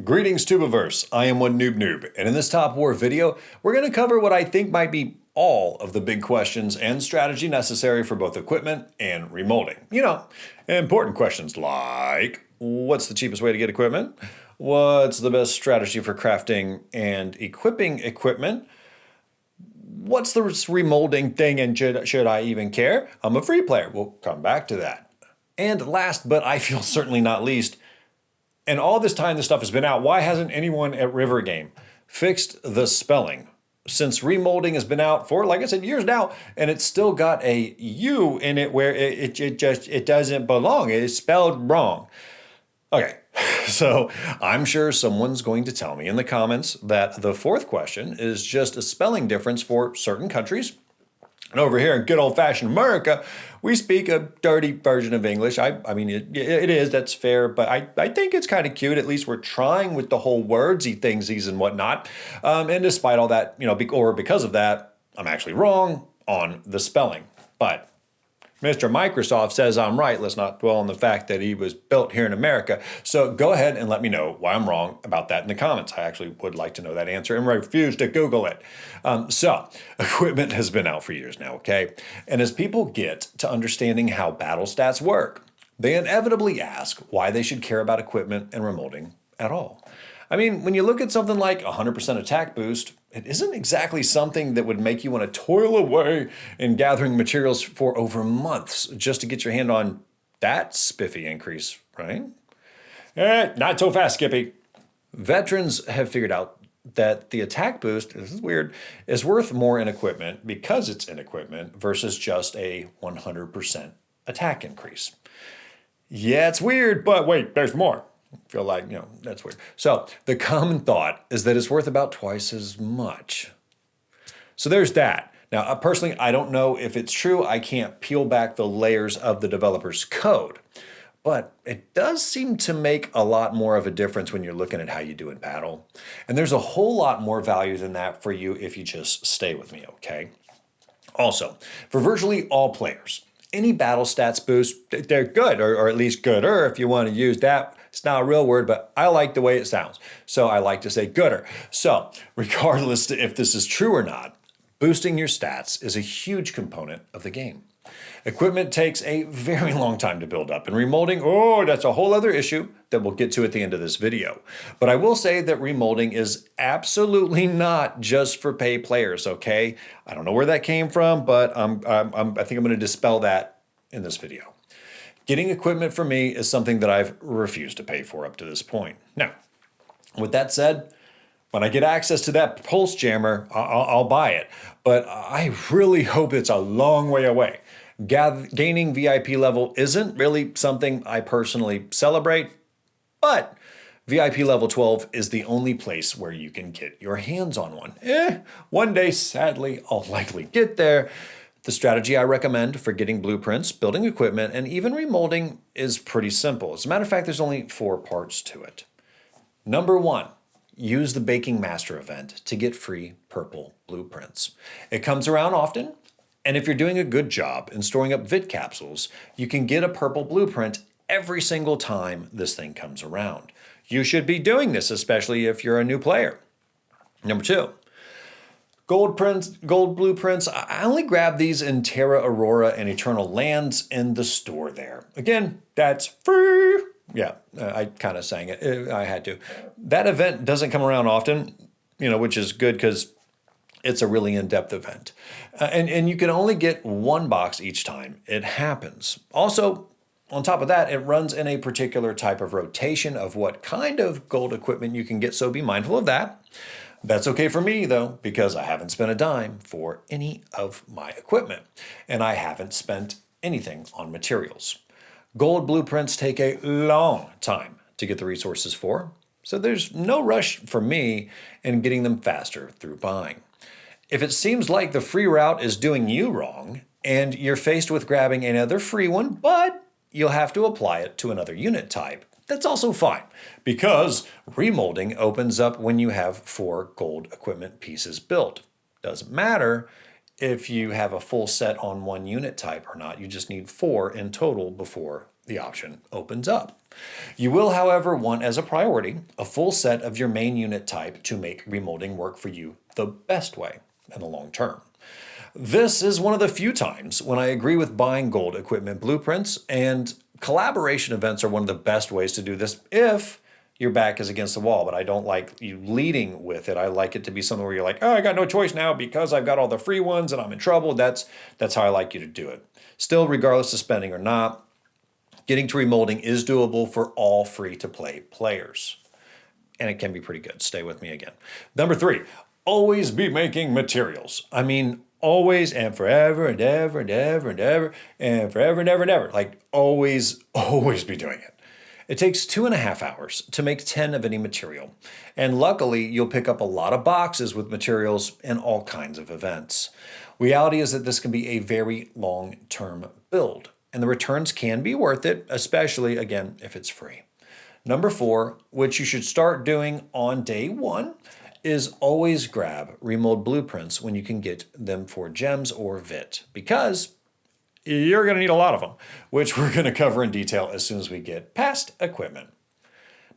Greetings, Tubiverse. I am one noob, and in this Top War video, we're going to cover what I think might be all of the big questions and strategy necessary for both equipment and remolding. You know, important questions like, what's the cheapest way to get equipment? What's the best strategy for crafting and equipping equipment? What's the remolding thing, and should I even care? I'm a free player. We'll come back to that. And last, but I feel certainly not least, and all this time this stuff has been out, why hasn't anyone at River Game fixed the spelling? Since Remoulding has been out for, like I said, years now, and it's still got a U in it where it doesn't belong. It is spelled wrong. Okay, so I'm sure someone's going to tell me in the comments that the fourth question is just a spelling difference for certain countries. And over here in good old-fashioned America, we speak a dirty version of English. I mean, it is, that's fair, but I think it's kind of cute. At least we're trying with the whole wordsy thingsies and whatnot. And despite all that, you know, because of that, I'm actually wrong on the spelling. But Mr. Microsoft says I'm right. Let's not dwell on the fact that he was built here in America. So go ahead and let me know why I'm wrong about that in the comments. I actually would like to know that answer and refuse to Google it. So equipment has been out for years now, okay? And as people get to understanding how battle stats work, they inevitably ask why they should care about equipment and remolding at all. I mean, when you look at something like 100% attack boost, it isn't exactly something that would make you want to toil away in gathering materials for over months just to get your hand on that spiffy increase, right? Not so fast, Skippy. Veterans have figured out that the attack boost, this is weird, is worth more in equipment because it's in equipment versus just a 100% attack increase. Yeah, it's weird, but wait, there's more. I feel like, you know, that's weird. So the common thought is that it's worth about twice as much. So there's that. Now, personally, I don't know if it's true. I can't peel back the layers of the developer's code. But it does seem to make a lot more of a difference when you're looking at how you do in battle. And there's a whole lot more value than that for you if you just stay with me, okay? Also, for virtually all players, any battle stats boost, they're good, or at least gooder if you want to use that. It's not a real word, but I like the way it sounds. So I like to say gooder. So regardless if this is true or not, boosting your stats is a huge component of the game. Equipment takes a very long time to build up, and remolding, oh, that's a whole other issue that we'll get to at the end of this video. But I will say that remolding is absolutely not just for pay players, okay? I don't know where that came from, but I think I'm going to dispel that in this video. Getting equipment for me is something that I've refused to pay for up to this point. Now, with that said, when I get access to that pulse jammer, I'll buy it. But I really hope it's a long way away. Gaining VIP level isn't really something I personally celebrate, but VIP level 12 is the only place where you can get your hands on one. One day, sadly, I'll likely get there. The strategy I recommend for getting blueprints, building equipment, and even remolding is pretty simple. As a matter of fact, there's only 4 parts to it. Number 1, use the Baking Master event to get free purple blueprints. It comes around often, and if you're doing a good job in storing up VIT capsules, you can get a purple blueprint every single time this thing comes around. You should be doing this, especially if you're a new player. Number 2, gold blueprints. I only grab these in Terra Aurora and Eternal Lands in the store there. Again, that's free. Yeah, I kind of sang it. I had to. That event doesn't come around often, you know, which is good because it's a really in-depth event. And you can only get 1 box each time it happens. Also, on top of that, it runs in a particular type of rotation of what kind of gold equipment you can get, so be mindful of that. That's okay for me, though, because I haven't spent a dime for any of my equipment, and I haven't spent anything on materials. Gold blueprints take a long time to get the resources for, so there's no rush for me in getting them faster through buying. If it seems like the free route is doing you wrong, and you're faced with grabbing another free one, but you'll have to apply it to another unit type, that's also fine, because remolding opens up when you have 4 gold equipment pieces built. Doesn't matter if you have a full set on 1 unit type or not, you just need 4 in total before the option opens up. You will, however, want as a priority a full set of your main unit type to make remolding work for you the best way in the long term. This is one of the few times when I agree with buying gold equipment blueprints, and collaboration events are one of the best ways to do this if your back is against the wall, but I don't like you leading with it. I like it to be something where you're like, oh, I got no choice now because I've got all the free ones and I'm in trouble. That's how I like you to do it. Still, regardless of spending or not, getting to remolding is doable for all free-to-play players. And it can be pretty good. Stay with me again. Number 3, always be making materials. I mean, always and forever and ever and ever and ever and forever and ever and ever. Like always be doing it. It takes 2.5 hours to make 10 of any material. And luckily, you'll pick up a lot of boxes with materials in all kinds of events. Reality is that this can be a very long-term build, and the returns can be worth it, especially, again, if it's free. Number 4, which you should start doing on day 1, is always grab remold blueprints when you can get them for gems or VIT, because you're going to need a lot of them, which we're going to cover in detail as soon as we get past equipment.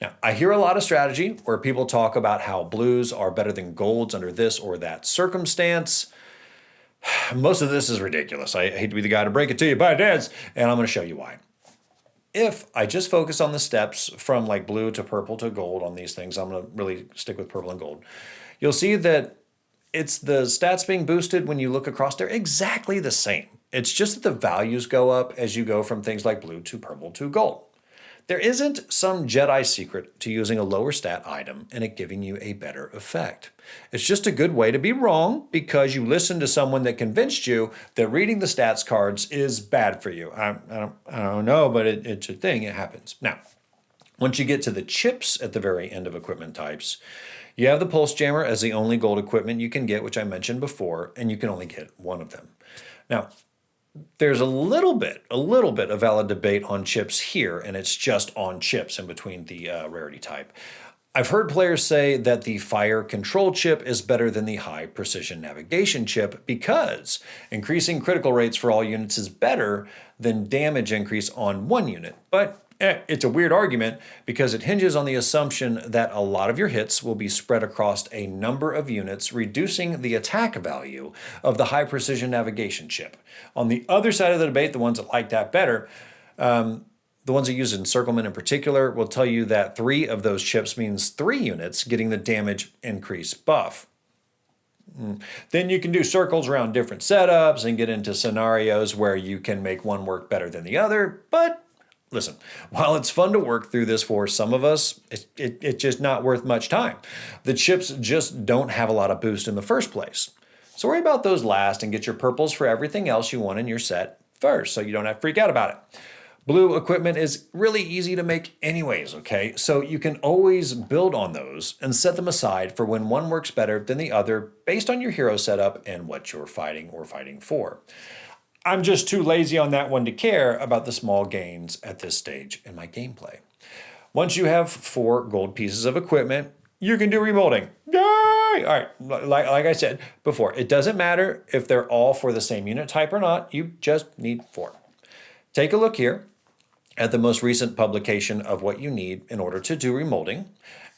Now, I hear a lot of strategy where people talk about how blues are better than golds under this or that circumstance. Most of this is ridiculous. I hate to be the guy to break it to you, but it is, and I'm going to show you why. If I just focus on the steps from like blue to purple to gold on these things, I'm going to really stick with purple and gold. You'll see that it's the stats being boosted when you look across, they're exactly the same. It's just that the values go up as you go from things like blue to purple to gold. There isn't some Jedi secret to using a lower stat item and it giving you a better effect. It's just a good way to be wrong because you listened to someone that convinced you that reading the stats cards is bad for you. I don't know, but it's a thing. It happens. Now, once you get to the chips at the very end of equipment types, you have the Pulse Jammer as the only gold equipment you can get, which I mentioned before, and you can only get one of them. Now, there's a little bit of valid debate on chips here, and it's just on chips in between the rarity type. I've heard players say that the fire control chip is better than the high precision navigation chip because increasing critical rates for all units is better than damage increase on one unit. But it's a weird argument because it hinges on the assumption that a lot of your hits will be spread across a number of units, reducing the attack value of the high precision navigation chip. On the other side of the debate, the ones that like that better, the ones that use encirclement in particular, will tell you that 3 of those chips means 3 units getting the damage increase buff. Then you can do circles around different setups and get into scenarios where you can make one work better than the other, but listen, while it's fun to work through this for some of us, it's just not worth much time. The chips just don't have a lot of boost in the first place. So worry about those last and get your purples for everything else you want in your set first so you don't have to freak out about it. Blue equipment is really easy to make anyways, okay? So you can always build on those and set them aside for when one works better than the other based on your hero setup and what you're fighting or fighting for. I'm just too lazy on that one to care about the small gains at this stage in my gameplay. Once you have 4 gold pieces of equipment, you can do remolding. Yay! All right, like I said before, it doesn't matter if they're all for the same unit type or not, you just need 4. Take a look here at the most recent publication of what you need in order to do remolding,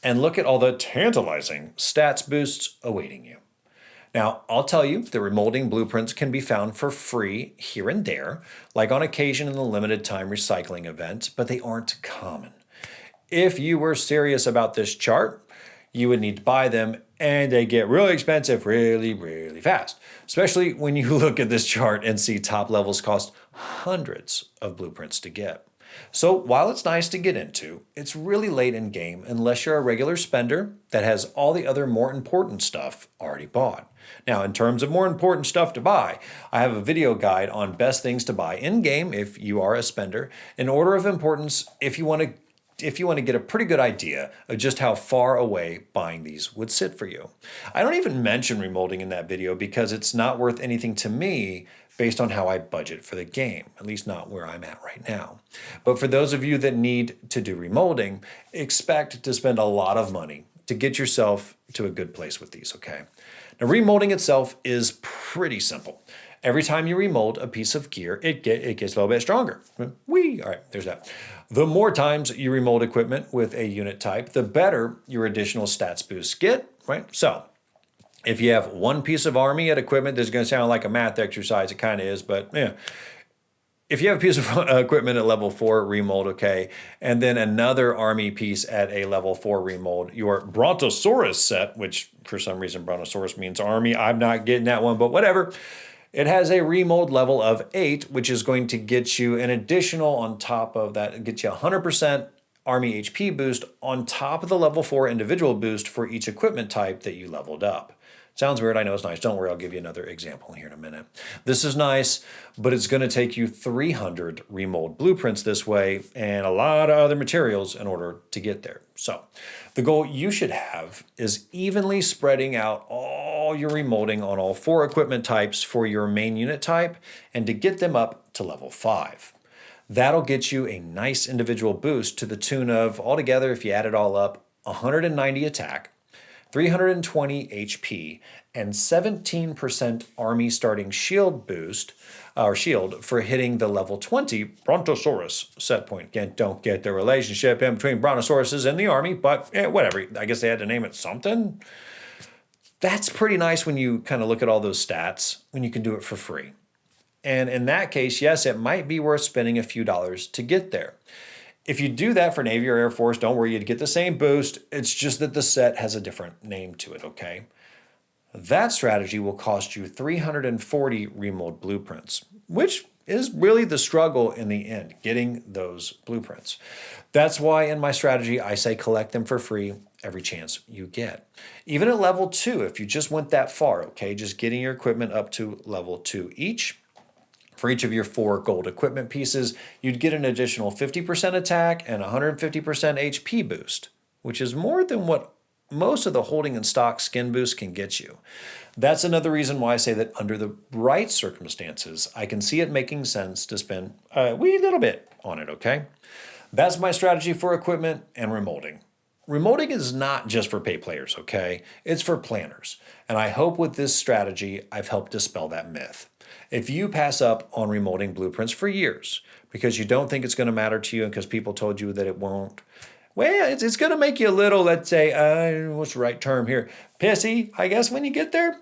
and look at all the tantalizing stats boosts awaiting you. Now, I'll tell you, the remolding blueprints can be found for free here and there, like on occasion in the limited time recycling event, but they aren't common. If you were serious about this chart, you would need to buy them, and they get really expensive really, really fast, especially when you look at this chart and see top levels cost hundreds of blueprints to get. So while it's nice to get into, it's really late in game unless you're a regular spender that has all the other more important stuff already bought. Now, in terms of more important stuff to buy, I have a video guide on best things to buy in-game if you are a spender, in order of importance if you want to get a pretty good idea of just how far away buying these would sit for you. I don't even mention remolding in that video because it's not worth anything to me based on how I budget for the game, at least not where I'm at right now. But for those of you that need to do remolding, expect to spend a lot of money to get yourself to a good place with these, okay? Now, remolding itself is pretty simple, Every time you remold a piece of gear, it gets a little bit stronger. Whee! All right, there's that. The more times you remold equipment with a unit type, the better your additional stats boosts get, right? So if you have one piece of army at equipment, this is going to sound like a math exercise. It kind of is, but yeah. If you have a piece of equipment at level 4 remold, okay, and then another army piece at a level 4 remold, your Brontosaurus set, which for some reason Brontosaurus means army, I'm not getting that one, but whatever. It has a remold level of 8, which is going to get you an additional on top of that, get you 100% army HP boost on top of the level 4 individual boost for each equipment type that you leveled up. Sounds weird, I know it's nice. Don't worry, I'll give you another example here in a minute. This is nice, but it's going to take you 300 remold blueprints this way and a lot of other materials in order to get there. So the goal you should have is evenly spreading out all your remolding on all 4 equipment types for your main unit type and to get them up to level 5. That'll get you a nice individual boost to the tune of, altogether, if you add it all up, 190 attack, 320 HP, and 17% army starting shield boost, or shield, for hitting the level 20 Brontosaurus set point. Again, don't get the relationship in between Brontosauruses and the army, but whatever. I guess they had to name it something. That's pretty nice when you kind of look at all those stats, when you can do it for free. And in that case, yes, it might be worth spending a few dollars to get there. If you do that for Navy or Air Force, don't worry, you'd get the same boost. It's just that the set has a different name to it, okay? That strategy will cost you 340 remold blueprints, which is really the struggle in the end, getting those blueprints. That's why in my strategy, I say collect them for free every chance you get. Even at level 2, if you just went that far, okay, just getting your equipment up to level 2 each. For each of your 4 gold equipment pieces, you'd get an additional 50% attack and 150% HP boost, which is more than what most of the holding and stock skin boosts can get you. That's another reason why I say that under the right circumstances, I can see it making sense to spend a wee little bit on it, okay? That's my strategy for equipment and remolding. Remolding is not just for pay players, okay? It's for planners. And I hope with this strategy, I've helped dispel that myth. If you pass up on remolding blueprints for years because you don't think it's going to matter to you and because people told you that it won't, well, it's going to make you a little, let's say, what's the right term here? Pissy, I guess, when you get there.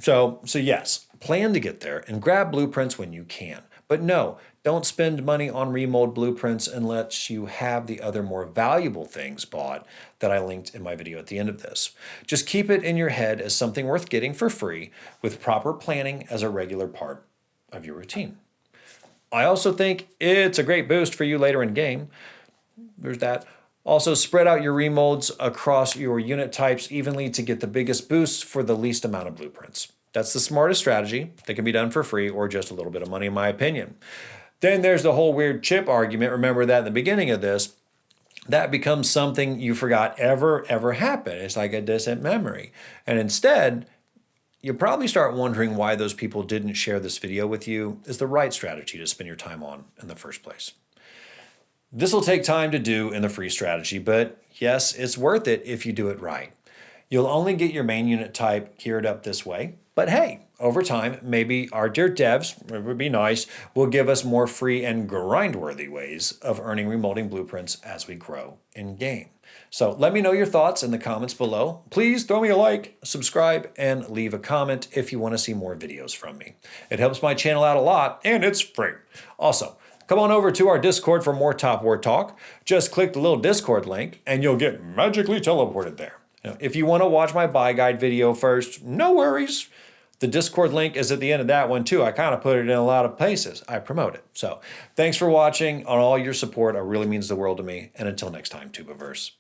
So yes, plan to get there and grab blueprints when you can. But no, don't spend money on remold blueprints unless you have the other more valuable things bought that I linked in my video at the end of this. Just keep it in your head as something worth getting for free with proper planning as a regular part of your routine. I also think it's a great boost for you later in game. There's that. Also, spread out your remolds across your unit types evenly to get the biggest boosts for the least amount of blueprints. That's the smartest strategy that can be done for free or just a little bit of money, in my opinion. Then there's the whole weird chip argument. Remember that in the beginning of this. That becomes something you forgot ever happened. It's like a distant memory. And instead, you'll probably start wondering why those people didn't share this video with you is the right strategy to spend your time on in the first place. This will take time to do in the free strategy, but yes, it's worth it if you do it right. You'll only get your main unit type geared up this way, but hey, over time, maybe our dear devs, it would be nice, will give us more free and grind-worthy ways of earning remolding blueprints as we grow in game. So let me know your thoughts in the comments below. Please throw me a like, subscribe, and leave a comment if you want to see more videos from me. It helps my channel out a lot, and it's free. Also, come on over to our Discord for more Top War talk. Just click the little Discord link, and you'll get magically teleported there. Now, if you want to watch my buy guide video first, no worries. The Discord link is at the end of that one too. I kind of put it in a lot of places. I promote it. So thanks for watching, on all your support. It really means the world to me. And until next time, Tubiverse.